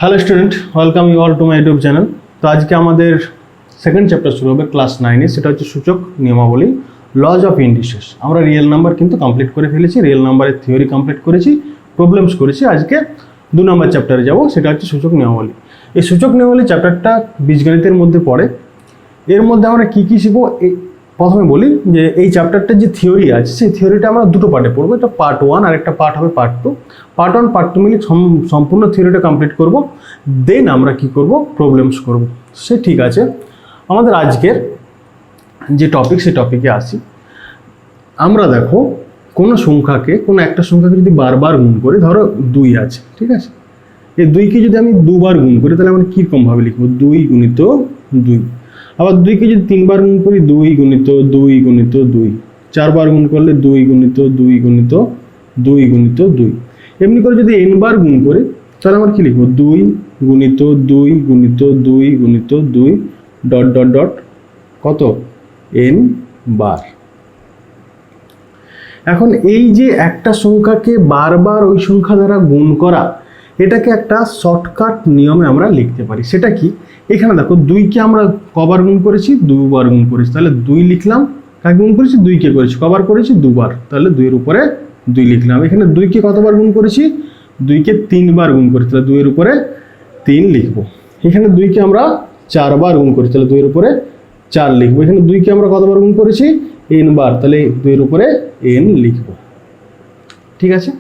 Hello student, welcome you all to my YouTube channel. তো আজকে আমাদের সেকেন্ড চ্যাপ্টার শুরু হবে ক্লাস 9-এ, সেটা হচ্ছে সূচক নিয়মাবলী, লজ অফ ইন্ডিসেস। আমরা রিয়েল নাম্বার কিন্তু কমপ্লিট করে ফেলেছি, রিয়েল নাম্বারের থিওরি কমপ্লিট করেছি, প্রবলেমস করেছি। আজকে 2 নম্বর চ্যাপ্টারে যাব, সেটা হচ্ছে সূচক নিয়মাবলী। এই সূচক নিয়মাবলী চ্যাপ্টারটা বীজগণিতের মধ্যে পড়ে। এর মধ্যে আমরা কী কী শিখবো, প্রথমে বলি যে এই চ্যাপ্টারটার যে থিওরি আছে সেই থিওরিটা আমরা দুটো পার্টে পড়বো। এটা পার্ট 1 আর একটা পার্ট হবে পার্ট 2। পার্ট 1 পার্ট 2 মিলে সম্পূর্ণ থিওরিটা কমপ্লিট করব, দেন আমরা কি করব, প্রবলেমস করব। সে ঠিক আছে, আমাদের আজকের যে টপিক সেই টপিকে আসি। আমরা দেখো কোনো সংখ্যাকে, কোনো একটা সংখ্যাকে যদি বারবার গুণ করি, ধরো 2 আছে, ঠিক আছে, এই 2কে যদি আমি 2 বার গুণ করি তাহলে আমরা কীরকমভাবে লিখবো, 2 গুণিত 2। আবার 2কে যদি 3 বার গুণ করি, 2 গুণিত 2 গুণিত 2। 4 বার গুণ করলে 2 গুণিত 2 গুণিত 2 গুণিত 2। এমনি করে যদি n বার গুণ করি তাহলে আমরা কি লিখবো, 2 গুণিত 2 গুণিত 2 গুণিত 2 ডট ডট ডট কত, n বার। এখন এই যে একটা সংখ্যাকে বারবার ওই সংখ্যা দ্বারা গুণ করা, এটাকে একটা শর্টকাট নিয়মে আমরা লিখতে পারি। সেটা কি, এখানে দেখো 2কে আমরা কবার গুণ করেছি, 2 বার গুণ করেছি, তাহলে 2 লিখলাম। কাকে গুণ করেছি, 2কে করেছি। কবার করেছি, 2 বার, তাহলে 2 এর উপরে 2 লিখলাম। এখানে 2কে কতবার গুণ করেছি, 2কে 3 বার গুণ করেছি, তাহলে 2 এর উপরে 3 লিখবো। এখানে 2কে আমরা 4 বার গুণ করেছি, তাহলে 2 এর উপরে 4 লিখবো। এখানে 2কে আমরা কতবার গুণ করেছি, n বার, তাহলে 2 এর উপরে n লিখবো। ঠিক আছে,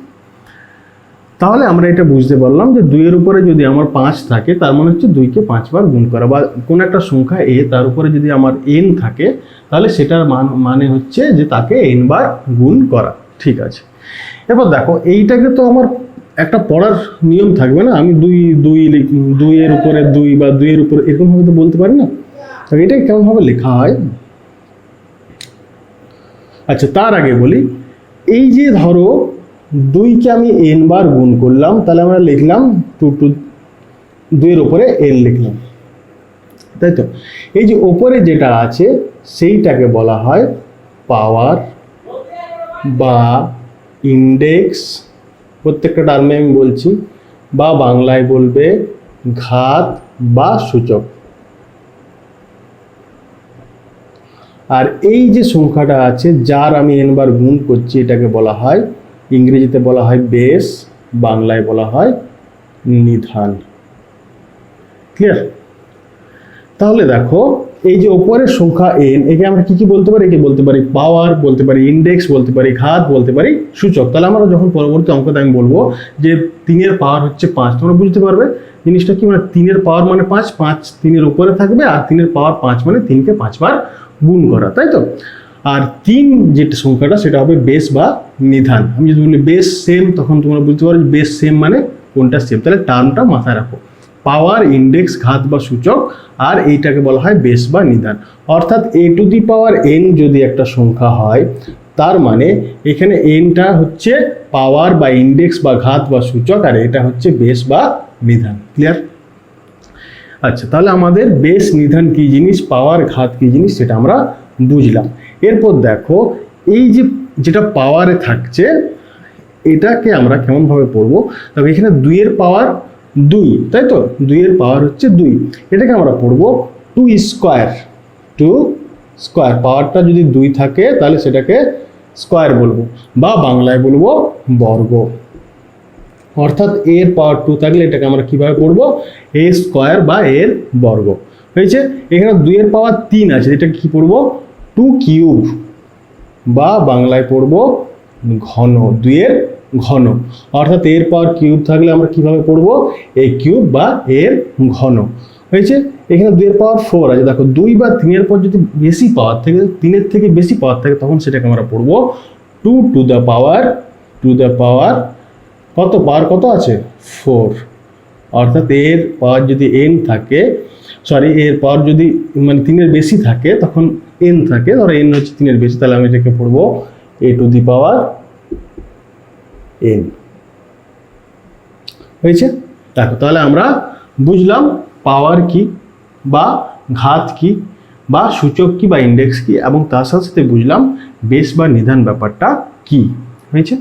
তাহলে আমরা এটা বুঝতে পারলাম যে 2 এর উপরে যদি আমার 5 থাকে তার মানে হচ্ছে 2কে 5 বার গুণ করা, বা কোনো একটা সংখ্যা a তার উপরে যদি আমার n থাকে তাহলে সেটার মানে হচ্ছে যে তাকে n বার গুণ করা। ঠিক আছে, এবার দেখো এইটাকে তো আমার একটা পড়ার নিয়ম থাকবে না, আমি 2 এর উপরে 2 বা 2 এর উপরে এরকমভাবে তো বলতে পারি না। তবে এটাকে কেমনভাবে লেখা হয়, আচ্ছা তার আগে বলি, এই যে ধরো 2কে আমি n বার গুণ করলাম, তাহলে আমরা লিখলাম 2 এর উপরে n লিখলাম, তাই তো। এই যে ওপরে যেটা আছে সেইটাকে বলা হয় পাওয়ার বা ইন্ডেক্স, প্রত্যেকটা টার্মে আমি বলছি, বা বাংলায় বলবে ঘাত বা সূচক। আর এই যে সংখ্যাটা আছে যার আমি n বার গুণ করছি এটাকে বলা হয়, ইংরেজিতে বলা হয় বেস, বাংলায় বলা হয় নিধান। ক্লিয়ার? তাহলে দেখো এই যে ওপরের সংখ্যা n, একে আমরা কি কি বলতে পারি, একে বলতে পারি পাওয়ার, বলতে পারি ইন্ডেক্স, বলতে পারি ঘাত, বলতে পারি সূচক। তাহলে আমরা যখন পরবর্তী অঙ্কতে আমি বলবো যে 3 এর পাওয়ার হচ্ছে 5, তোমরা বুঝতে পারবে জিনিসটা কি, মানে 3 এর পাওয়ার মানে 5, 5 3 এর উপরে থাকবে, আর 3 এর পাওয়ার 5 মানে 3কে 5 বার গুণ করা, তাই তো। আর 3 যেটা সংখ্যাটা সেটা হবে বেস বা নিধান। আমি যদি বলি বেস সেম, তখন তোমরা বুঝতে পারো বেস সেম মানে কোনটা সেম, তাহলে টার্মটা মাথায় রাখো, পাওয়ার, ইন্ডেক্স, ঘাত বা সূচক, আর এইটাকে বলা হয় বেস বা নিধান। অর্থাৎ a two the power n যদি একটা সংখ্যা হয়, তার মানে এখানে nটা হচ্ছে পাওয়ার বা ইন্ডেক্স বা ঘাত বা সূচক, আর এটা হচ্ছে বেস বা নিধান। ক্লিয়ার? আচ্ছা, তাহলে আমাদের বেস নিধান কি জিনিস, পাওয়ার ঘাত কি জিনিস, সেটা আমরা বুঝলাম। এরপর দেখো এই যে যেটা পাওয়ারে থাকছে এটাকে আমরা কেমনভাবে পড়বো, তবে এখানে 2 এর পাওয়ার 2, তাই তো, 2 এর পাওয়ার হচ্ছে 2, এটাকে আমরা পড়বো 2 স্কোয়ার। 2 স্কোয়ার, পাওয়ারটা যদি 2 থাকে তাহলে সেটাকে স্কোয়ার বলবো, বা বাংলায় বলবো বর্গ। অর্থাৎ এর পাওয়ার 2 থাকলে এটাকে আমরা কিভাবে পড়বো, a স্কোয়ার বা এর বর্গ। হয়েছে? এখানে 2 এর পাওয়ার 3 আছে, এটাকে কি পড়বো, 2 কিউব, বা বাংলায় পড়বো ঘন, 2 এর ঘন। অর্থাৎ এর পাওয়ার কিউব থাকলে আমরা কিভাবে পড়বো, a কিউব বা এর ঘন। হয়েছে? এখানে 2 এর পাওয়ার 4 আছে, দেখো 2 বা 3 এর পর যদি বেশি পাওয়ার থাকে, 3 এর থেকে বেশি পাওয়ার থাকে, তখন সেটাকে আমরা পড়বো 2 টু দ্য পাওয়ার কত, পাওয়ার কত আছে, 4। অর্থাৎ এর পাওয়ার যদি n থাকে, এর পাওয়ার যদি মানে 3 এর বেশি থাকে তখন n থাকে, ধরো n হচ্ছে 3 এর বেশি, তাহলে আমি এটাকে পড়বো a two the power n। হয়েছে? দেখো তাহলে আমরা বুঝলাম পাওয়ার কি, বা ঘাত কি, বা সূচক কি, বা ইন্ডেক্স কি, এবং তার সাথে বুঝলাম বেস বা নিধান ব্যাপারটা কি। হয়েছে?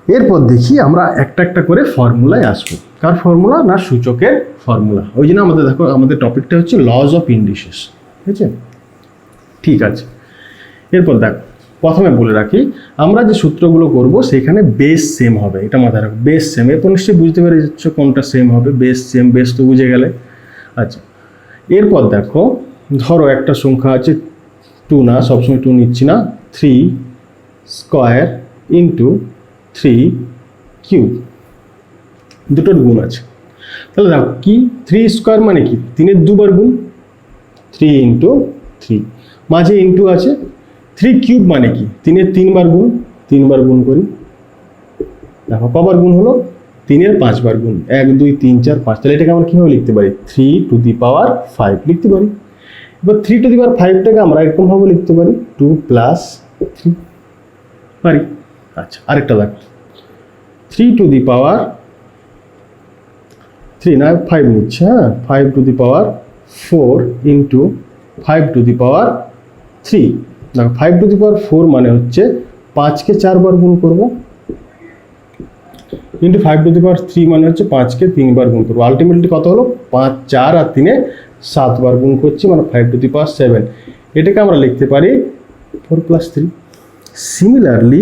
এরপর দেখি আমরা একটা একটা করে ফর্মুলায় আসবো। কার ফর্মুলা? না সূচকের ফর্মুলা। ওই জন্য আমাদের দেখো আমাদের টপিকটা হচ্ছে লজ অফ ইন্ডিসেস, ঠিক আছে? ঠিক আছে, এরপর দেখো প্রথমে বলে রাখি আমরা যে সূত্রগুলো করব সেখানে বেস সেম হবে, এটা মাথায় রাখো, বেস সেম। এরপর নিশ্চয়ই বুঝতে পেরে যাচ্ছ কোনটা সেম হবে, বেস সেম, বেস তো বুঝে গেলে। আচ্ছা, এরপর দেখো ধরো একটা সংখ্যা আছে 2 না, সবসময় 2 নিচ্ছি না, 3 স্কোয়ার ইন্টু 3 কিউব, দুটোর গুণ আছে। তাহলে দেখো কি 3 স্কোয়ার মানে কি 3-এর দুবার গুণ, 3 ইন্টু 3, মাঝে ইন্টু আছে। 3 কিউব মানে কি 3-এর 3বার গুণ, 3বার গুণ করি, দেখো কবার গুণ হলো 3-এর 5বার গুণ, 1 2 3 4 5। তাহলে এটাকে আমরা কীভাবে লিখতে পারি? 3 টু দি পাওয়ার 5 লিখতে পারি। এবার 3 টু দি পাওয়ার 5টাকে আমরা এরকমভাবে লিখতে পারি 2 প্লাস 3 পারি। আচ্ছা, আরেকটা দেখো 3 টু দি পাওয়ার 3 না 5 নিচ্ছে, হ্যাঁ, 5 to the power 4 into 5 to the power 3। দেখো 5 টু দি পাওয়ার 4 মানে হচ্ছে 5কে 4বার গুণ করবো, ইন্টু 5 টু দি পাওয়ার 3 মানে হচ্ছে 5কে 3বার গুণ করবো। আলটিমেটলি কত হলো? 5 4 আর 3-এ 7বার গুণ করছি, মানে 5 টু দি পাওয়ার 7। এটাকে আমরা লিখতে পারি 4 প্লাস 3। সিমিলারলি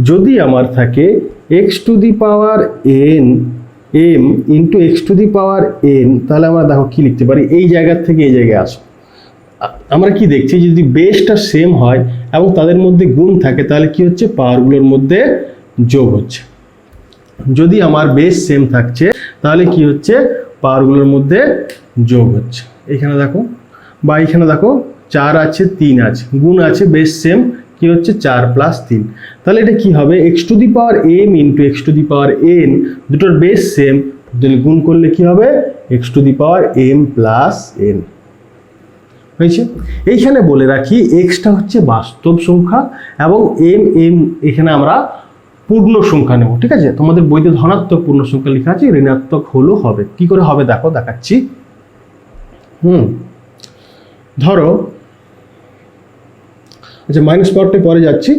যদি আমার থাকে x to the power n m into x to the power n, তাহলে আমরা দেখো কি লিখতে পারি, এই জায়গার থেকে এই জায়গায় আসো। আমরা কি দেখছি, যদি বেসটা সেম হয় এবং তাদের মধ্যে গুণ থাকে তাহলে কি হচ্ছে, পাওয়ারগুলোর মধ্যে যোগ হচ্ছে। যদি আমার বেস সেম থাকছে তাহলে কি হচ্ছে, পাওয়ারগুলোর মধ্যে যোগ হচ্ছে। এখানে দেখো বা এখানে দেখো 4 আছে 3 আছে, গুণ আছে, বেস সেম, কি হচ্ছে 4 প্লাস 3। তাহলে এটা কি হবে, x to the power m into x to the power n, দুটোর বেস সেম, গুণ করলে কি হবে, x to the power m plus n হয়েছে। এইখানে বলে রাখি এক্সটা হচ্ছে বাস্তব সংখ্যা এবং এম এম এখানে আমরা পূর্ণ সংখ্যা নেব, ঠিক আছে? তোমাদের বইতে ধনাত্মক পূর্ণ সংখ্যা লেখা আছে, ঋণাত্মক হলেও হবে। কি করে হবে দেখো, দেখাচ্ছি। ধরো আচ্ছা, মাইনাস পাওয়ারটা পরে যাচ্ছি,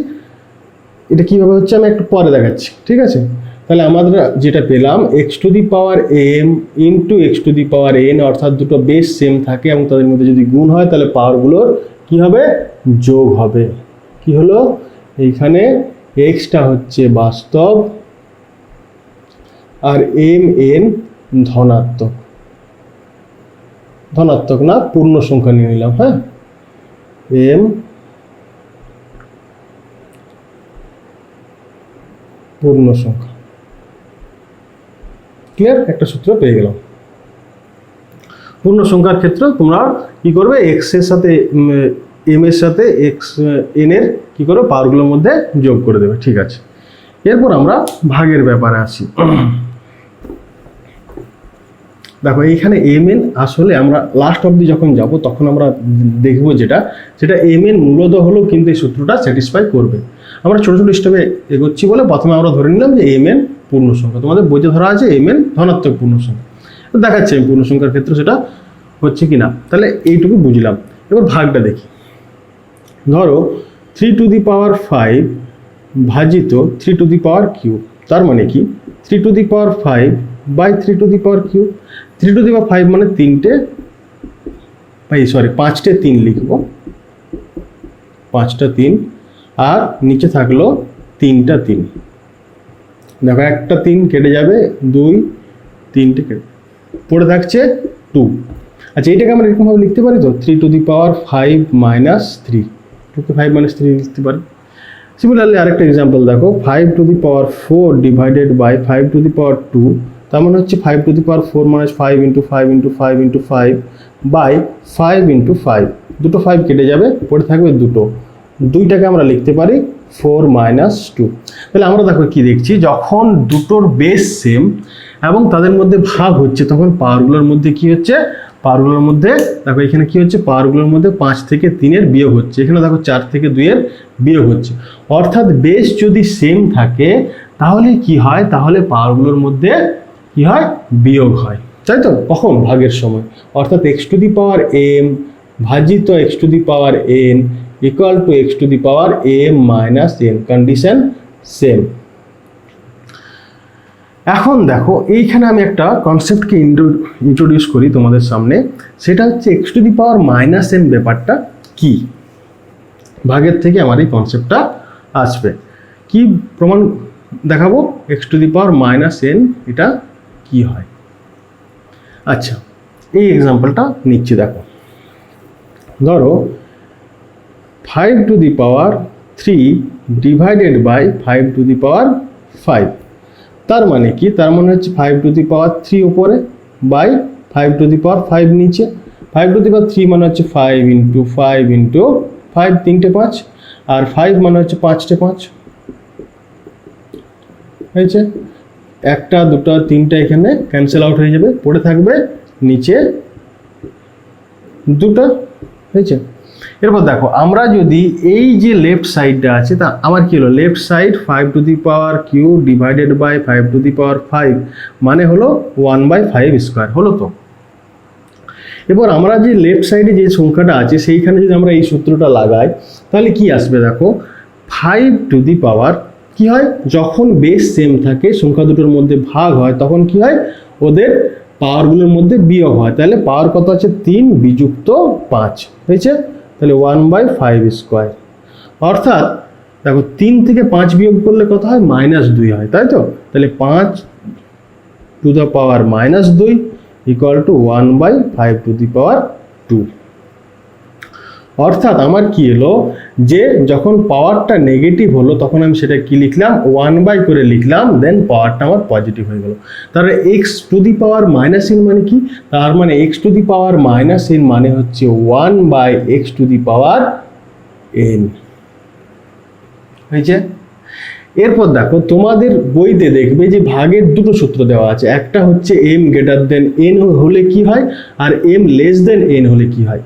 এটা কিভাবে হচ্ছে আমি একটু পরে দেখাচ্ছি, ঠিক আছে? তাহলে আমরা যেটা পেলাম x to the power m into x to the power n, অর্থাৎ দুটো বেস সেম থাকে এবং তাদের মধ্যে যদি গুণ হয় তাহলে পাওয়ারগুলোর কি হবে, যোগ হবে। কি হলো, এইখানে এক্সটা হচ্ছে বাস্তব আর এম এন ধনাত্মক, ধনাত্মক না পূর্ণ সংখ্যা নিয়ে নিলাম, হ্যাঁ, এম পূর্ণ সংখ্যা। ক্লিয়ার? একটা সূত্র পেয়ে গেলাম। পূর্ণ সংখ্যার ক্ষেত্রে তোমরা কি করবে, এক্স এর সাথে এম এর সাথে এক্স এন এর কি করবে, পাওয়ারগুলোর মধ্যে যোগ করে দেবে, ঠিক আছে? এরপর আমরা ভাগের ব্যাপারে আসি। দেখো এইখানে এম এন আসলে আমরা লাস্ট অবধি যখন যাব তখন আমরা দেখব যেটা এম এন মূলত হলো, কিন্তু এই সূত্রটা স্যাটিসফাই করবে। আমরা ছোটো ছোটো স্টেপে এগোচ্ছি বলে প্রথমে আমরা ধরে নিলাম যে এম এন পূর্ণ সংখ্যা, তোমাদের বইতে ধরা আছে এম এন ধনাত্মক পূর্ণ সংখ্যা, দেখাচ্ছে আমি পূর্ণ সংখ্যার ক্ষেত্রে সেটা হচ্ছে কি না। তাহলে এইটুকু বুঝলাম। এবার ভাগটা দেখি। ধরো 3 টু দি পাওয়ার 5 ভাজিত 3 টু দি পাওয়ার কিউব, তার মানে কি 3 to the power 5 by 3 to the power cube. 3 to the power 5 মানে 5টে 3 লিখবো, 5টা 3, আর নিচে থাকলো 3টা 3। দেখো একটা 3 কেটে যাবে, 2 3টে কেটে পড়ে থাকছে 2। আচ্ছা, এইটাকে আমরা এরকমভাবে লিখতে পারি তো, 3 টু দি পাওয়ার 5 মাইনাস 3, 2কে 5 মাইনাস 3 লিখতে পারি। সিমিলারলি আরেকটা এক্সাম্পল দেখো, 5 to the power 4 divided by 5 to the power 2, তার মানে হচ্ছে 5 to the power 4 minus 5 into 5 into 5 into 5 by 5 into 5, দুটো 5 কেটে যাবে, পড়ে থাকবে দুটো, 2টাকে আমরা লিখতে পারি 4 মাইনাস 2। তাহলে আমরা দেখো কি দেখছি, যখন দুটোর বেস সেম এবং তাদের মধ্যে ভাগ হচ্ছে তখন পাওয়ারগুলোর মধ্যে কি হচ্ছে, পাওয়ারগুলোর মধ্যে দেখো এখানে কি হচ্ছে, পাওয়ারগুলোর মধ্যে 5 থেকে 3-এর বিয়োগ হচ্ছে, এখানে দেখো 4 থেকে 2-এর বিয়োগ হচ্ছে। অর্থাৎ বেস যদি সেম থাকে তাহলে কি হয়, তাহলে পাওয়ারগুলোর মধ্যে কি হয়, বিয়োগ হয়, তাই তো? কখন, ভাগের সময়। অর্থাৎ x to the power m ভাজিত x to the power n equal to x to the power m minus n, condition same. এখন দেখো এইখানে আমি একটা কনসেপ্টকে ইন্ট্রোডিউস করি তোমাদের সামনে, সেটা হচ্ছে x to the power minus N ব্যাপারটা কি। ভাগের থেকে আমার এই কনসেপ্টটা আসবে। কি প্রমাণ দেখাবো? X to the power minus N এটা কি হয়। আচ্ছা, এই এক্সাম্পলটা নিচ্ছি। দেখো, ধরো 5 to the power 3 divided by 5 to the power 5। তার মানে কি? তার মানে হচ্ছে 5 টু দি পাওয়ার 3 উপরে বাই 5 টু দি পাওয়ার 5 নিচে। 5 টু দি পাওয়ার 3 মানে হচ্ছে 5 ইন্টু 5 ইন্টু 5, 3টে 5, আর 5 মানে হচ্ছে 5টে 5 হয়েছে। একটা, দুটো, তিনটা এখানে ক্যান্সেল আউট হয়ে যাবে, পড়ে থাকবে নিচে দুটো হয়েছে। এরপর দেখো, আমরা যদি এই যে লেফট সাইডটা আছে, তা আমার কি হলো? Left side 5 to the power q divided by 5 to the power 5 মানে হলো 1/5 স্কোয়ার হলো। তো এবার আমরা যে লেফট সাইডে যে সংখ্যাটা আছে সেইখানে যদি আমরা এই সূত্রটা লাগাই তাহলে কি আসবে? দেখো, 5 টু দি পাওয়ার কি হয়? যখন বেস সেম থাকে, সংখ্যা দুটোর মধ্যে ভাগ হয়, তখন কি হয়? ওদের পাওয়ারগুলোর মধ্যে বিয়োগ হয়। তাহলে পাওয়ার কত আছে? 3 বিযুক্ত 5 হয়েছে। তাহলে 1/5 স্কোয়ার। অর্থাৎ দেখো, 3 থেকে 5 বিয়োগ করলে কত হয়? -2 হয়, তাই তো? তাহলে 5 to the power -2 equal to 1/5 to the power 2। অর্থাৎ আমার কি এলো? যে যখন পাওয়ারটা নেগেটিভ হলো তখন আমি সেটা কি লিখলাম? 1 করে লিখলাম, দেন পাওয়ারটা আমার পজিটিভ হয়ে গেল। তাহলে x to the power minus N মানে কি? তার মানে x to the power minus N মানে হচ্ছে 1/x two the power N হয়েছে। এরপর দেখো, তোমাদের বইতে দেখবে যে ভাগের দুটো সূত্র দেওয়া আছে। একটা হচ্ছে m গ্রেটার দেন n হলে কি হয়, আর m লেস দেন n হলে কি হয়।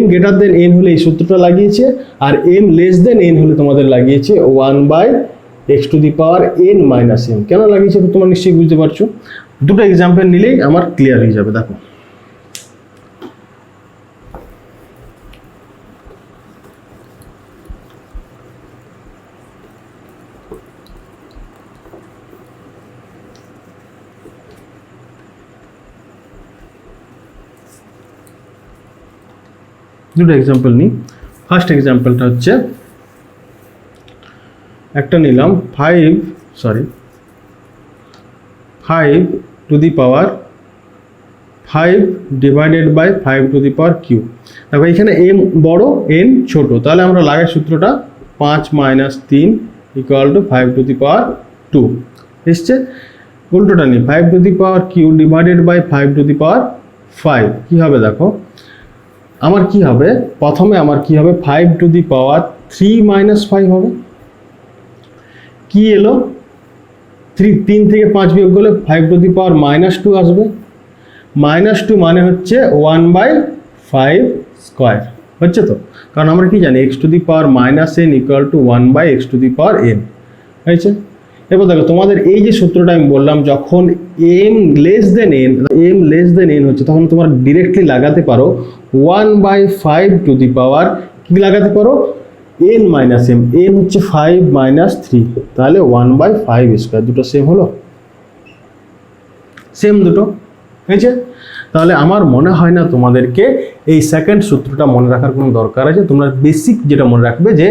m গ্রেটার দেন n হলে এই সূত্রটা লাগিয়েছে, আর m লেস দেন n হলে তোমাদের লাগিয়েছে 1/x two the power n minus m। কেন লাগিয়েছে তোমরা নিশ্চয়ই বুঝতে পারছো। দুটো এক্সাম্পল নিলেই আমার ক্লিয়ার হয়ে যাবে। দেখো, দুটো এক্সাম্পল নিই। ফার্স্ট এক্সাম্পলটা হচ্ছে, একটা নিলাম 5 to the power 5 divided by 5 to the power q. দেখো, এখানে m বড়, n ছোট, তাহলে আমরা লাগাই সূত্রটা 5 - 3 equal to 5 to the power 2 এসছে। উল্টোটা নিই, 5 to the power q divided by 5 to the power 5 কি হবে? দেখো, আমার কি হবে? প্রথমে আমার কি হবে? 5 টু দি পাওয়ার 3 - 5 হবে। কি এলো? 3 থেকে 5 বিয়োগ করলে 5 টু দি পাওয়ার -2 আসবে। -2 মানে হচ্ছে 1/5 স্কোয়ার হচ্ছে। তো কারণ আমরা কি জানি? x to the power -n equal two 1/x two the power n হয়েছে। এবার দেখো, তোমাদের এই যে সূত্রটা আমি বললাম, যখন m লেস দেন n হচ্ছে, তখন তোমরা ডিরেক্টলি লাগাতে পারো 1/5 টু দি পাওয়ার কি লাগাতে পারো? n minus m। n হচ্ছে 5 - 3, তাহলে 1/5 স্কোয়ার। দুটো সেম হলো, সেম দুটো হয়েছে। তাহলে আমার মনে হয় না তোমাদেরকে এই সেকেন্ড সূত্রটা মনে রাখার কোনো দরকার আছে। তোমরা বেসিক যেটা মনে রাখবে যে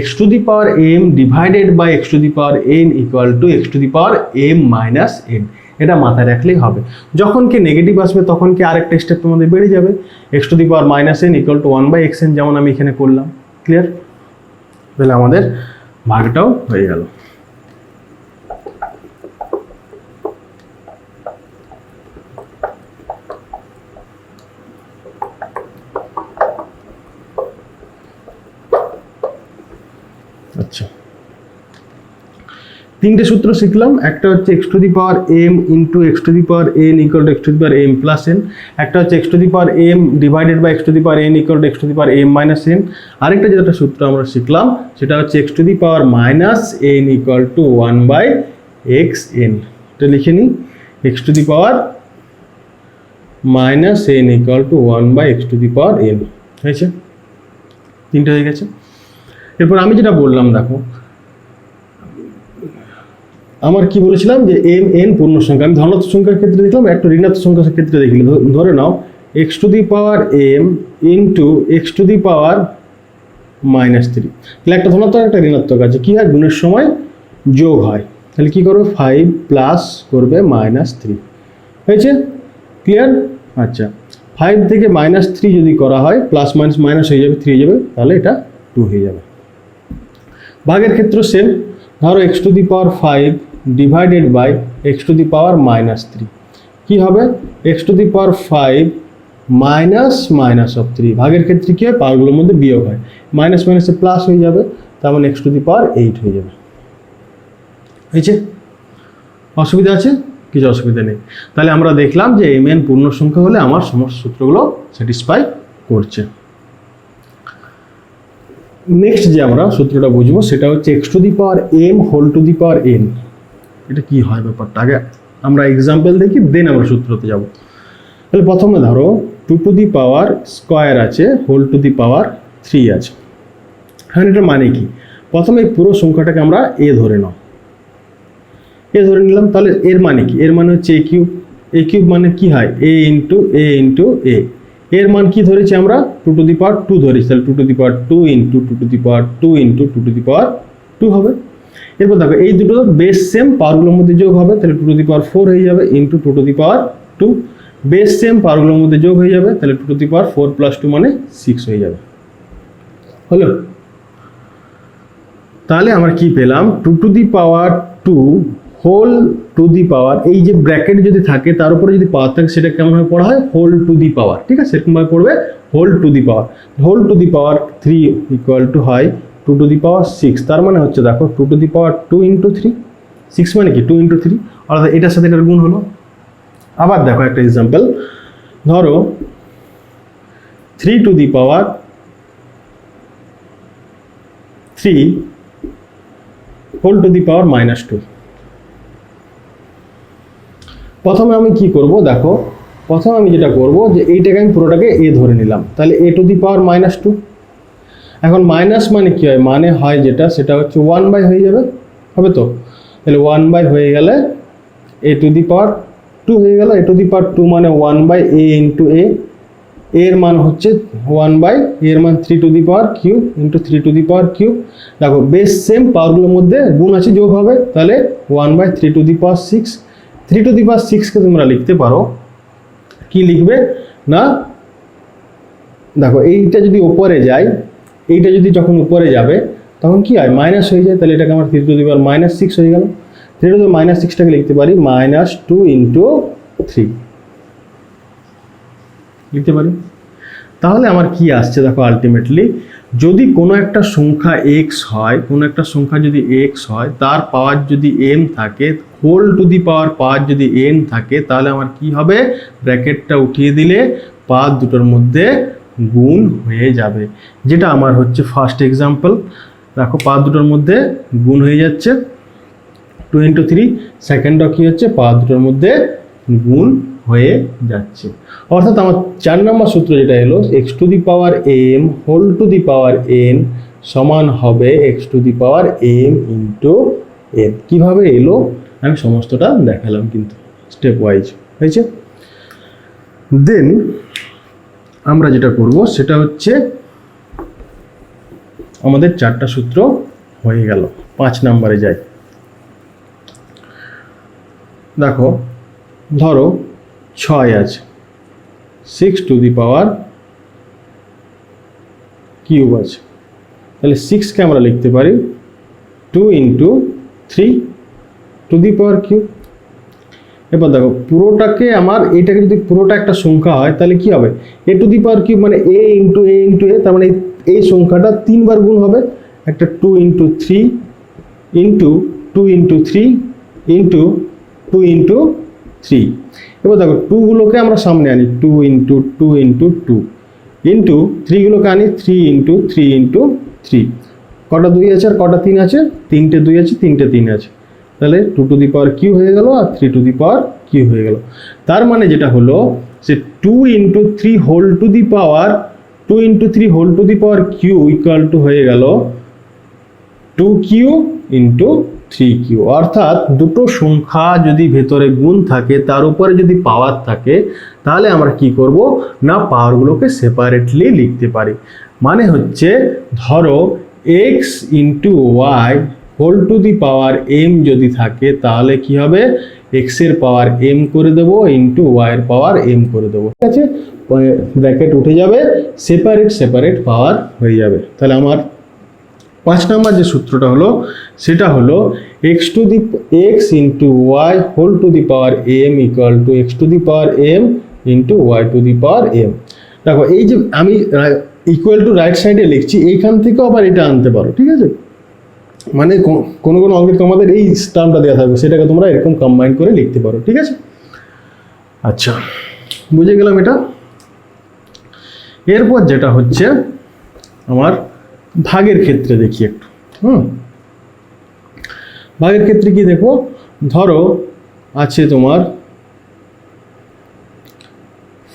x to the power m divided by x to the power n equal to x to the power m minus n। এটা মাথায় রাখলেই হবে। যখন কি নেগেটিভ আসবে তখন কি আরেকটা স্টেপ তোমাদের বেড়ে যাবে, x to the power -n equal to 1/xn, যেমন আমি এখানে করলাম। ক্লিয়ার? তাহলে আমাদের ভাগটাও হয়ে গেল। আচ্ছা, তিনটে সূত্র শিখলাম। একটা হচ্ছে x to the power m into x to the power n equal to x to the power m plus n। একটা হচ্ছে x to the power m divided by x to the power n equal to x to the power m minus n। আরেকটা যেটা সূত্র আমরা শিখলাম সেটা হচ্ছে x to the power minus n equal to 1/xn। এটা লিখে নিই, x to the power minus n equal two 1/x two the power n হয়েছে। তিনটে হয়ে গেছে। এরপর আমি যেটা বললাম, দেখো আমার কি বলেছিলাম যে এম এন পূর্ণ সংখ্যা, আমি ধনাত্মক সংখ্যার ক্ষেত্রে দেখলাম, একটা ঋণাত্মক সংখ্যার ক্ষেত্রে দেখলি। ধরে নাও x to the power m into x to the power -3, তাহলে একটা ধনাত্মক একটা ঋণাত্মক আছে, কি হয় গুণের সময় যোগ হয়, তাহলে কি করবে 5 প্লাস করবে -3, হয়েছে ক্লিয়ার? আচ্ছা 5 থেকে -3 যদি করা হয় প্লাস মাইনাস মাইনাস হয়ে যাবে, 3 হয়ে যাবে, তাহলে এটা 2 হয়ে যাবে। ভাগের ক্ষেত্রে সেম, ধরো x to the power 5 divided by x to the power -3, কী হবে x to the power 5 minus minus of 3, ভাগের ক্ষেত্রে কী হয় পাওয়ারগুলোর মধ্যে বিয়োগ হয়, মাইনাস মাইনাসে প্লাস হয়ে যাবে, তার মানে এক্স টু দি পাওয়ার 8 হয়ে যাবে। হয়েছে? অসুবিধা আছে? কিছু অসুবিধা নেই। তাহলে আমরা দেখলাম যে এম এন পূর্ণ সংখ্যা হলে আমার সমস্ত সূত্রগুলো স্যাটিসফাই করছে। নেক্সট যে আমরা সূত্রটা বুঝবো সেটা হচ্ছে x to the power m whole to the power n. এটা কি হয় ব্যাপারটা, আগে আমরা এক্সাম্পল দেখি, দেন আমরা সূত্রতে যাব। তাহলে প্রথমে ধরো 2 টু দি পাওয়ার স্কোয়ার আছে, হোল টু দি পাওয়ার 3 আছে। হ্যাঁ, এটা মানে কি, প্রথমে এই পুরো সংখ্যাটাকে আমরা এ ধরে নাও, এ ধরে নিলাম। তাহলে এর মানে কি, এর মানে হচ্ছে এ কিউব। এ কিউব মানে কি হয় এ ইন্টু এ। এর মান কি ধরেছি আমরা 2 টু দি পাওয়ার 2 ধরেছি, তাহলে 2 to the power 2 into 2 to the power 2 into 2 to the power 2 হবে। এরপর দেখো এই দুটো বেস সেম, পাওয়ারগুলোর মধ্যে যোগ হবে, তাহলে 2 টু দি পাওয়ার 4 হয়ে যাবে into 2 to the power 2, base same পাওয়ারগুলোর মধ্যে যোগ হয়ে যাবে, তাহলে 2 টু দি পাওয়ার 4 প্লাস 2 মানে 6 হয়ে যাবে। হলো? তাহলে আমরা কি পেলাম 2 to the power 2 whole to the power, এই যে ব্র্যাকেট যদি থাকে তার উপরে যদি পাওয়ার থাকে সেটা কেমনভাবে পড়া হয় হোল টু দি পাওয়ার, ঠিক আছে, সেরকমভাবে পড়বে whole to the power. Whole to the power 3 equal to হয় 2 টু দি পাওয়ার 6, তার মানে হচ্ছে দেখো 2 টু দি পাওয়ার 2 ইন্টু 3, 6 মানে কি 2 ইন্টু 3, অর্থাৎ এটার সাথে এটার গুণ হলো। আবার দেখো একটা এক্সাম্পল, ধরো 3 to the power 3 whole to the power -2। প্রথমে আমি কি করব দেখো, প্রথমে আমি যেটা করব যে এইটাকে আমি পুরোটাকে এ ধরে নিলাম, তাহলে এ টু দি পাওয়ার -2। এখন মাইনাস মানে কি হয়, মানে হয় যেটা সেটা হচ্ছে 1/, হয়ে যাবে, হবে তো, তাহলে 1/, হয়ে গেলে এ টু দি পাওয়ার 2 হয়ে গেল। এ টু দি পাওয়ার 2 মানে 1/a ইন্টু এ, এর মান হচ্ছে 1/, এর মান 3 to the power cube into 3 to the power cube. দেখো বেস সেম, পাওয়ারগুলোর মধ্যে গুণ আছে, যোগ হবে, তাহলে 1/3 two the power 6। 3 to the পাওয়ার 6কে তোমরা লিখতে পারো, কি লিখবে না, দেখো এইটা যদি উপরে যায়, এইটা যদি যখন উপরে যাবে তখন কি হয় মাইনাস হয়ে যায়, তাহলে এটাকে আমার 3 টু দি পাওয়ার -6 হয়ে গেল। 3 টু দি পাওয়ার -6টাকে লিখতে পারি -2 ইন্টু 3 লিখতে পারি। তাহলে আমার কি আসছে দেখো, আলটিমেটলি যদি কোনো একটা সংখ্যা এক্স হয়, কোনো একটা সংখ্যা যদি এক্স হয়, তার পাওয়ার যদি এম থাকে, হোল টু দি পাওয়ার যদি এন থাকে, তাহলে আমার কি হবে, ব্র্যাকেটটা উঠিয়ে দিলে পাওয়ার দুটোর মধ্যে গুণ হয়ে যাবে, যেটা আমার হচ্ছে ফার্স্ট এক্সাম্পল। দেখো পাওয়ার দুটোর মধ্যে গুণ হয়ে যাচ্ছে 2 ইন্টু 3, সেকেন্ডটা কি হচ্ছে পাওয়ার দুটোর মধ্যে গুণ হয়ে যাচ্ছে। অর্থাৎ আমার 4 নম্বর সূত্র যেটা এলো x to the power m whole to the power n সমান হবে x to the power m into n. কীভাবে এলো আমি সমস্তটা দেখালাম কিন্তু স্টেপ ওয়াইজ, হয়েছে। দেন আমরা যেটা করব সেটা হচ্ছে আমাদের 4টা সূত্র হয়ে গেল, 5 নম্বরে যাই। দেখো ধরো 6 আছে, 6 টু দি পাওয়ার কিউব আছে, তাহলে 6কে আমরা লিখতে পারি 2 into 3 to the power cube. এবার দেখো পুরোটাকে আমার, এইটাকে যদি পুরোটা একটা সংখ্যা হয় তাহলে কি হবে, এ টু দি পাওয়ার কিউব মানে এ ইন্টু এ, তার মানে এই সংখ্যাটা 3 বার গুণ হবে, একটা 2 into 3 into 2 into 3 into 2 into 3। এবার দেখো 2গুলোকে আমরা সামনে আনি, 2 ইন্টু 2 ইন্টু 2 ইন্টু 3গুলোকে আনি 3 ইন্টু 3 ইন্টু 3। কটা 2 আছে আর কটা 3 আছে, 3টে 2 আছে, 3টে 3 আছে, তাহলে 2 টু দি পাওয়ার কিউ হয়ে গেল আর 3 টু দি পাওয়ার কিউ হয়ে গেল। তার মানে যেটা হলো যে 2 into 3 whole to the power 2 into 3 whole to the power q equal to হয়ে গেল 2q ইন্টু 3q। অর্থাৎ দুটো সংখ্যা যদি ভেতরে গুণ থাকে তার উপরে যদি পাওয়ার থাকে তাহলে আমরা কি করব না পাওয়ারগুলোকে সেপারেটলি লিখতে পারি। মানে হচ্ছে ধরো x into y whole to the power m যদি থাকে তাহলে কি হবে x এর পাওয়ার m করে দেব ইন্টু y এর পাওয়ার m করে দেবো, ঠিক আছে, ব্র্যাকেট উঠে যাবে, সেপারেট সেপারেট পাওয়ার হয়ে যাবে। তাহলে আমার 5 নম্বর যে সূত্রটা হলো সেটা হলো x into y whole to the power m equal to x to the power m into y to the power m। দেখো এই যে আমি ইকুয়াল টু রাইট সাইডে লিখছি, এইখান থেকেও আবার এটা আনতে পারো, ঠিক আছে, মানে কোনো কোনো অঙ্কে তোমাদের এই টার্মটা দেওয়া থাকবে সেটাকে তোমরা এরকম কম্বাইন করে লিখতে পারো, ঠিক আছে। আচ্ছা, বুঝে গেলাম এটা। এরপর যেটা হচ্ছে আমার ভাগের ক্ষেত্রে দেখি একটু। ভাগের ক্ষেত্রে কি দেখো, ধরো আছে তোমার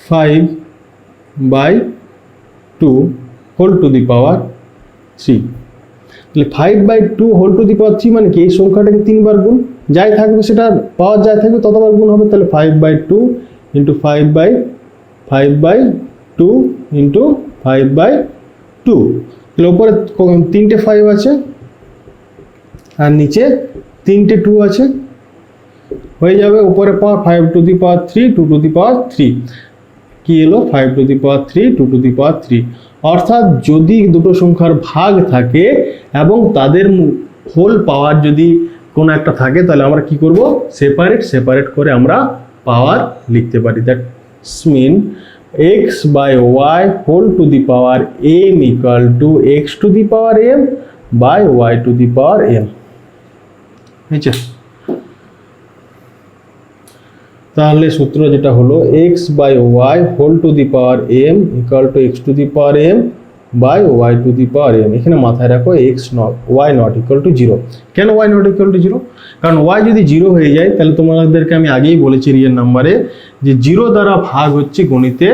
5/2 হোল টু দি পাওয়ার 3। তাহলে 5/2 হোল টু দি পাওয়ার 3 মানে কি এই সংখ্যাটাকে 3 বার গুণ, যাই থাকবে সেটা পাওয়ার যাই থাকবে ততবার গুণ হবে। তাহলে 5/2 ইন্টু 5/2 ইন্টু 5/2। তাহলে উপরে 3টে 5 আছে আর নিচে 3টে 2 আছে, হয়ে যাবে উপরে পাওয়ার 5 to the power 3 2 to the power 3 কি এলো 5 to the power 3 2 to the power 3। অর্থাৎ যদি দুটো সংখ্যার ভাগ থাকে এবং তাদের হোল পাওয়ার যদি কোনো একটা থাকে তাহলে আমরা কি করব সেপারেট সেপারেট করে আমরা পাওয়ার লিখতে পারি। That's mean x by y whole to the power m equal to x to the power m by y to the power m। বুঝছো? তাহলে সূত্র যেটা হলো x by y whole to the power m equal to x to the power m by y to the power m। এখানে মাথায় রাখো y not equal to 0। কেন y not equal to 0? কারণ y যদি 0 হয়ে যায় তাহলে তোমাদেরকে আমি আগেই বলেছি রিয়েল নাম্বারে যে 0 দ্বারা ভাগ হচ্ছে গণিতে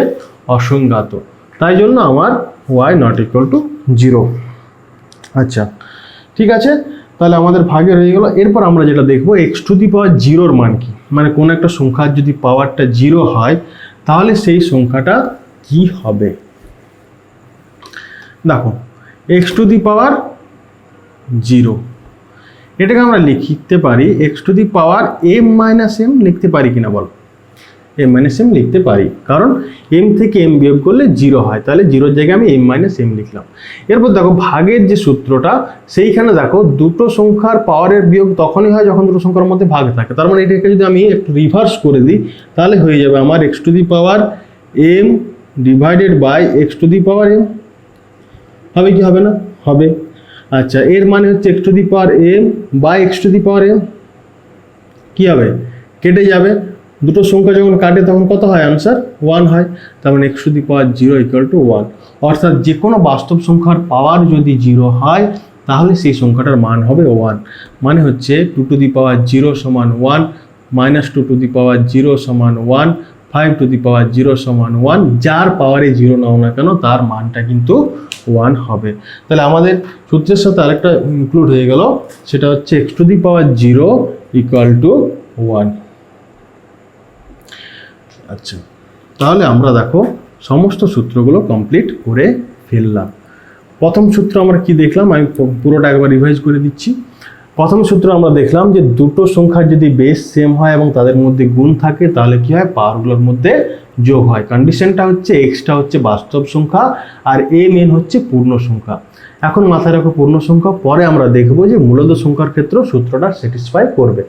অসংজ্ঞাত, তাই জন্য আমার y নট ইকুয়াল টু 0। আচ্ছা, ঠিক আছে, তাহলে আমাদের ভাগের হয়ে গেল। এরপর আমরা যেটা দেখবো x টু দি পাওয়ার 0-র মান কি, মানে কোন একটা সংখ্যার যদি পাওয়ারটা 0 হয় তাহলে সেই সংখ্যাটা কি হবে। দেখো x টু দি পাওয়ার 0 এটাকে আমরা লিখতে পারি x to the power m minus m, লিখতে পারি কিনা বল, m মাইনাস m লিখতে পারি, কারণ m থেকে m বিয়োগ করলে 0 হয়, তাহলে 0-র জায়গায় আমি m মাইনাস m লিখলাম। এরপর দেখো ভাগের যে সূত্রটা সেইখানে দেখো দুটো সংখ্যার পাওয়ারের বিয়োগ তখনই হয় যখন দুটো সংখ্যার মধ্যে ভাগ থাকে। তার মানে এটাকে যদি আমি একটু রিভার্স করে দিই তাহলে হয়ে যাবে আমার x to the power m divided by x to the power m। হবে কি হবে না? হবে। আচ্ছা, এর মানে হচ্ছে x to the power m by x to the power m কি হবে, কেটে যাবে। দুটো সংখ্যা যখন কাটে তখন কত হয়, আনসার 1 হয়। তার মানে x to the power 0 equal to 1। অর্থাৎ যে কোনো বাস্তব সংখ্যার পাওয়ার যদি 0 হয় তাহলে সেই সংখ্যাটার মান হবে 1। মানে হচ্ছে 2 টু দি পাওয়ার 0 সমান 1 মাইনাস 2 টু দি পাওয়ার 0 সমান 1 5 টু দি পাওয়ার 0 সমান 1। যার পাওয়ারে 0 নাও না কেন তার মানটা কিন্তু 1 হবে। তাহলে আমাদের সূত্রের সাথে আরেকটা ইনক্লুড হয়ে গেল, সেটা হচ্ছে x to the power 0 equal to 1। আচ্ছা, তাহলে আমরা দেখো সমস্ত সূত্রগুলো কমপ্লিট করে ফেললাম। প্রথম সূত্র আমরা কি দেখলাম, আমি পুরোটা একবার রিভাইজ করে দিচ্ছি। প্রথম সূত্র আমরা দেখলাম যে দুটো সংখ্যার যদি বেস সেম হয় এবং তাদের মধ্যে গুণ থাকে তাহলে কি হয়, পাওয়ারগুলোর মধ্যে যোগ হয়। কন্ডিশনটা হচ্ছে এক্সটা হচ্ছে বাস্তব সংখ্যা আর m n হচ্ছে পূর্ণ সংখ্যা। এখন মাথায় রাখো পূর্ণ সংখ্যা, পরে আমরা দেখব যে মূলদ সংখ্যার ক্ষেত্রেও সূত্রটা স্যাটিসফাই করবে।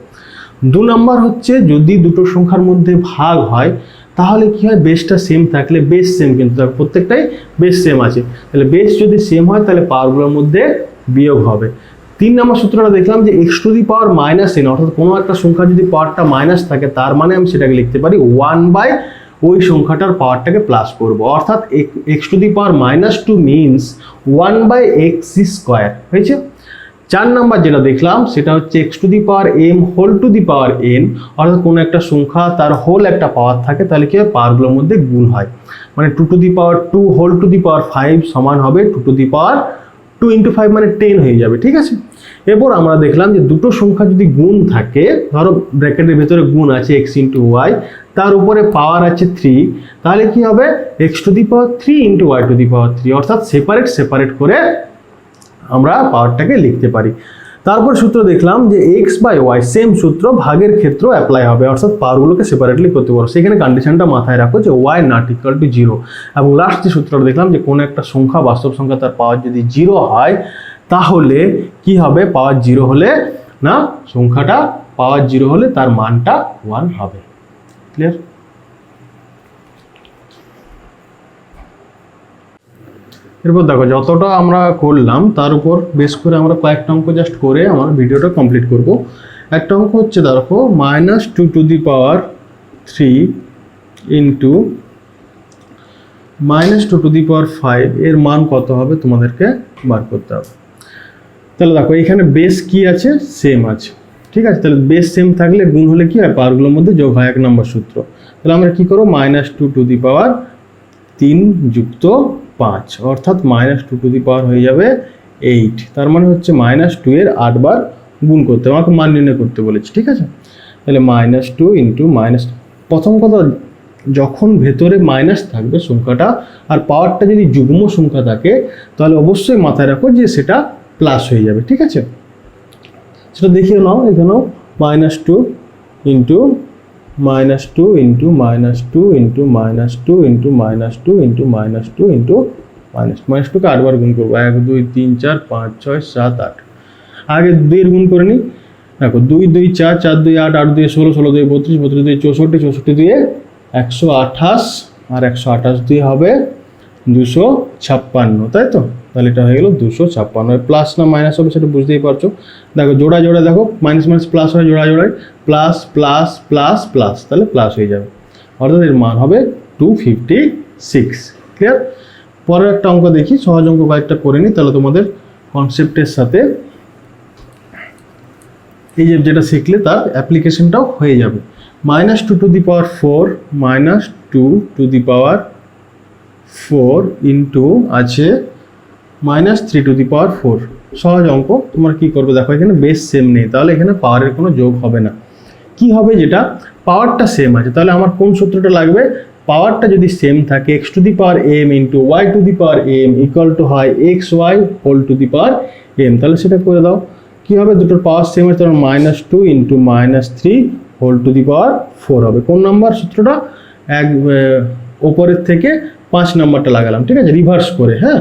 2 নম্বর হচ্ছে যদি দুটো সংখ্যার মধ্যে ভাগ হয় তাহলে কি হয়, বেসটা সেম থাকলে, বেস সেম কিন্তু প্রত্যেকটাই বেস সেম আছে, তাহলে বেস যদি সেম হয় তাহলে পাওয়ারগুলোর মধ্যে বিয়োগ হবে। 3 নম্বর সূত্রটা দেখলাম যে x to the power minus n, অর্থাৎ কোনো একটা সংখ্যা যদি পাওয়ারটা মাইনাস থাকে তার মানে আমি সেটাকে লিখতে পারি 1 বাই ওই সংখ্যাটার পাওয়ারটাকে প্লাস করব, অর্থাৎ x to the power minus 2 means 1 by x square হয়েছে। 4 নম্বর যেটা দেখলাম সেটা হচ্ছে x to the power m whole to the power n, অর্থাৎ কোনো একটা সংখ্যা তার হোল একটা পাওয়ার থাকে তাহলে কি হয়, পাওয়ারগুলোর মধ্যে গুণ হয়। মানে 2 to the power 2 whole to the power 5 সমান হবে 2 টু দি পাওয়ার 2 × 5 মানে 10 হয়ে যাবে, ঠিক আছে। এরপর আমরা দেখলাম যে দুটো সংখ্যা যদি গুণ থাকে, ধরো ব্র্যাকেটের ভেতরে গুণ আছে x × y, তার উপরে পাওয়ার আছে 3, তাহলে কি হবে x⁻³ × y⁻³ অর্থাৎ সেপারেট করে আমরা পাওয়ারটাকে লিখতে পারি। তারপর সূত্র দেখলাম যে x/y সেম সূত্র ভাগের ক্ষেত্রেও অ্যাপ্লাই হবে, অর্থাৎ পাওয়ারগুলোকে সেপারেটলি করতে পারো। সেখানে কন্ডিশনটা মাথায় রাখো যে y ≠ 0। এবং লাস্ট যে সূত্রটা দেখলাম যে কোনো একটা সংখ্যা বাস্তব সংখ্যা তার পাওয়ার যদি 0 হয় তাহলে কি হবে, পাওয়ার 0 হলে না সংখ্যাটা পাওয়ার 0 হলে তার মানটা 1 হবে। ক্লিয়ার? এরপর দেখো যতটা আমরা করলাম তার উপর বেস করে আমরা কয়েকটা অঙ্ক জাস্ট করে আমার ভিডিওটা কমপ্লিট করব। একটা অঙ্ক হচ্ছে দেখো -2⁻³ ইন্টু -2⁵ এর মান কত হবে তোমাদেরকে বার করতে হবে। তাহলে দেখো এখানে বেস কি আছে, সেম আছে, ঠিক আছে। তাহলে বেস সেম থাকলে গুণ হলে কি হয়, পাওয়ারগুলোর মধ্যে যোগ হয়, 1 নম্বর সূত্র। তাহলে আমরা কি করব, -2⁻³ যুক্ত 5 অর্থাৎ -2⁻ হয়ে যাবে 8। তার মানে হচ্ছে -2 এর 8 বার গুণ করতে আমাকে মান নির্ণয় করতে বলেছে, ঠিক আছে। তাহলে -2 × প্রথম কথা, যখন ভেতরে মাইনাস থাকবে সংখ্যাটা আর পাওয়ারটা যদি যুগ্ম সংখ্যা থাকে তাহলে অবশ্যই মাথায় রাখো যে সেটা প্লাস হয়ে যাবে, ঠিক আছে। সেটা দেখিয়ে নাও, এখানেও -2 × -2 × -2 × -2 × -2 × -2 × -2 কে 8 বার গুণ করবো। 1 2 3 4 5 6 7 8। আগে 2 এর গুণ করে নিই। দেখো 2 2 4 4 2 8 8 2 16 16 2 32 32 2 64 64 2 128 আর 128 2 হবে 256, তাই তো। তাহলে এটা হয়ে গেল 256। প্লাস না মাইনাস হবে সেটা বুঝতেই পারছো। দেখো জোড়া জোড়া দেখো, মাইনাস মাইনাস প্লাস হয়, জোড়া জোড়ায় প্লাস প্লাস প্লাস প্লাস, তাহলে প্লাস হয়ে যাবে, অর্থাৎ এর মান হবে 256। ক্লিয়ার? পরের একটা অঙ্ক দেখি, সহজ অঙ্ক কয়েকটা করে নিই, তাহলে তোমাদের কনসেপ্টের সাথে এই যে যেটা শিখলে তার অ্যাপ্লিকেশনটাও হয়ে যাবে। -2⁴ -2⁴ ইন্টু আছে -3⁴। সহজ অঙ্ক। তোমরা কি করবে, দেখো এখানে বেস সেম নেই, তাহলে এখানে পাওয়ারের কোনো যোগ হবে না। কি হবে, যেটা পাওয়ারটা সেম আছে, তাহলে আমার কোন সূত্রটা লাগবে, পাওয়ারটা যদি সেম থাকে x⁻m × y⁻m ইকুয়াল টু হয় xy হোল⁻m, তাহলে সেটা করে দাও। কি হবে, দুটোর পাওয়ার সেম আছে, তাহলে -2 × -3⁴ হবে। কোন নাম্বার সূত্রটা, এক ওপরের থেকে 5 নাম্বারটা লাগালাম, ঠিক আছে, রিভার্স করে। হ্যাঁ,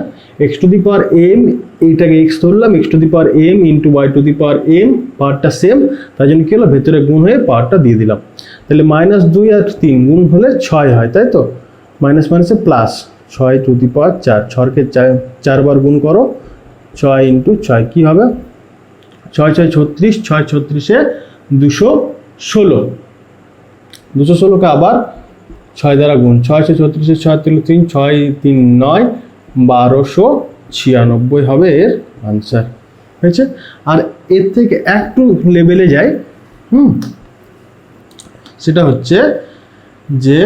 x⁻m এইটাকে x ধরলাম, x⁻m × y⁻m পাওয়ারটা সেম, তাই জন্য কি হলো, ভেতরে গুণ হয়ে পাওয়ারটা দিয়ে দিলাম। তাহলে -2 আর 3 গুণ হলে 6 হয়, তাই তো, মাইনাস মাইনাসে প্লাস 6⁴ 6কে 4 বার গুণ করো, 6 × 6 কি হবে, 6 6 36, 6 36 216, 216কে আবার 6 দ্বারা গুণ, 6 6 36 6 3 3 6 3 9 1296 হবে এর আনসার। হয়েছে? আর এর থেকে একটু লেভেলে যাই, সেটা হচ্ছে যে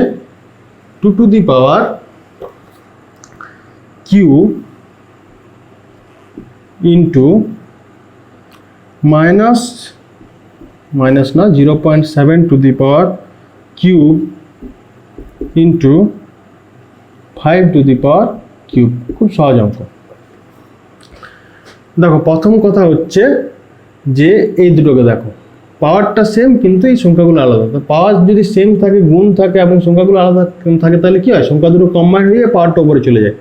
2⁻³ ইন্টু -0.7⁵ ইন্টু 5⁵। খুব সহজ অঙ্ক। দেখো প্রথম কথা হচ্ছে যে এই দুটোকে দেখো, পাওয়ারটা সেম কিন্তু এই সংখ্যাগুলো আলাদা। তো পাওয়ার যদি সেম থাকে, গুণ থাকে এবং সংখ্যাগুলো আলাদা থাকে, তাহলে কি হয়, সংখ্যা দুটো কম্বাইন্ড হয়ে পাওয়ারটা উপরে চলে যায়।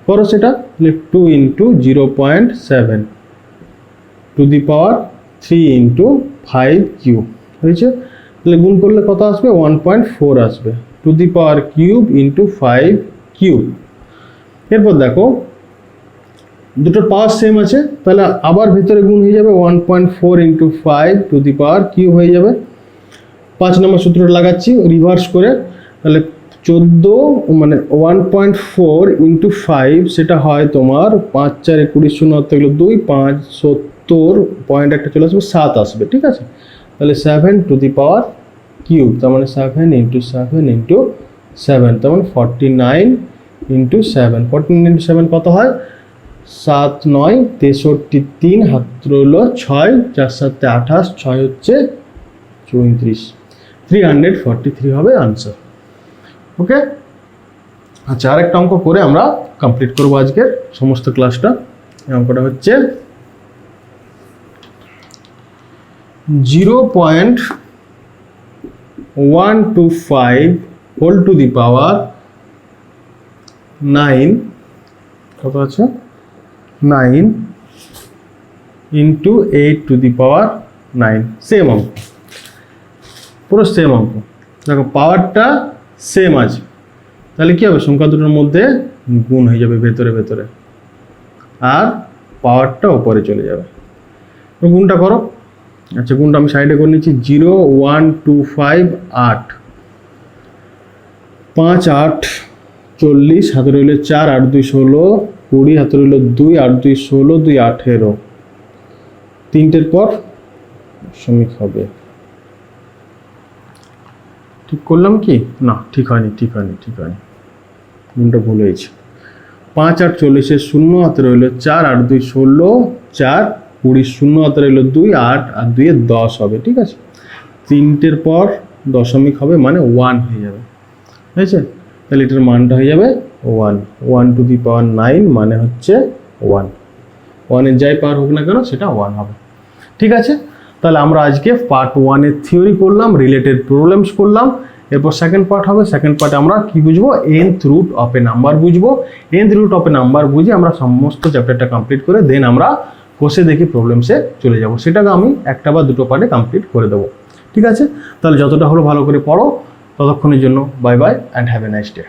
করো সেটা, তাহলে 2 × 0.7 3 × 5³ হয়েছে। তাহলে গুণ করলে কত আসবে, 1.4 আসবে, 2³ × 5³ এরপর দেখো দুটোর পাওয়ার সেম আছে, তাহলে আবার ভেতরে গুণ হয়ে যাবে, 1.4 × 5³ হয়ে যাবে। 5 নম্বর সূত্রটা লাগাচ্ছি রিভার্স করে, তাহলে 14 মানে 1.4 × 5 সেটা হয় তোমার 5 4 20 0 থাকলে 2 5 70 পয়েন্ট একটা চলে আসবে, 7 আসবে, ঠিক আছে। তাহলে 7⁻³ তার মানে 7 × 7 × 7 তার মানে 49 × 7 49 × 7 কত হয়, 7 9 63 3 হাত রইল 6 4 7 28 6 হচ্ছে 34 343 হবে আনসার। ওকে, আচ্ছা আরেকটা অঙ্ক করে আমরা কমপ্লিট করবো আজকের সমস্ত ক্লাসটা। এই অঙ্কটা হচ্ছে 0.125 হোল টু দি পাওয়ার 9 কত আছে 9 into 8 two the power 9। Same অঙ্ক, পুরো সেম অঙ্ক। দেখো পাওয়ারটা সেম আছে, তাহলে কি হবে সংখ্যা দুটোর মধ্যে গুণ হয়ে যাবে ভেতরে ভেতরে, আর পাওয়ারটা উপরে চলে যাবে। গুণটা করো। আচ্ছা গুণটা আমি সাইডে করে নিচ্ছি। 0.125 8 5 8 40 হাতে রইল 4 8 2 16 20 হাতে রইল 2 8 2 16 2 18 তিনটের পর দশমিক হবে। ঠিক করলাম কি না? ঠিক হয়নি, ঠিক হয়নি, ঠিক হয়নি, গুণটা ভুল হয়েছে। 5 8 40 শূন্য হাতে রইল 4 8 2 16 4 20 শূন্য হাতে রইল 2 8 আর 2 10 হবে। ঠিক আছে, তিনটের পর দশমিক হবে মানে 1 হয়ে যাবে। হয়েছে? তাহলে এটার মানটা হয়ে যাবে 1 1 টু দি পাওয়ার 9 মানে হচ্ছে 1 1 এর যাই পাওয়ার হোক না কেন সেটা 1 হবে। ঠিক আছে, তাহলে আমরা আজকে পার্ট 1 এর থিওরি করলাম, রিলেটেড প্রবলেমস করলাম। এরপর সেকেন্ড পার্ট হবে। সেকেন্ড পার্টে আমরা কি বুঝবো? nth root of a number বুঝবো। nth root of a number বুঝে আমরা সমস্ত চ্যাপ্টারটা কমপ্লিট করে দেন আমরা কোষে দেখি প্রবলেমসে চলে যাব। সেটাকে আমি একটা বা দুটো পার্টে কমপ্লিট করে দেবো। ঠিক আছে, তাহলে যতটা হলো ভালো করে পড়ো। ততক্ষণের জন্য bye bye and have a nice day.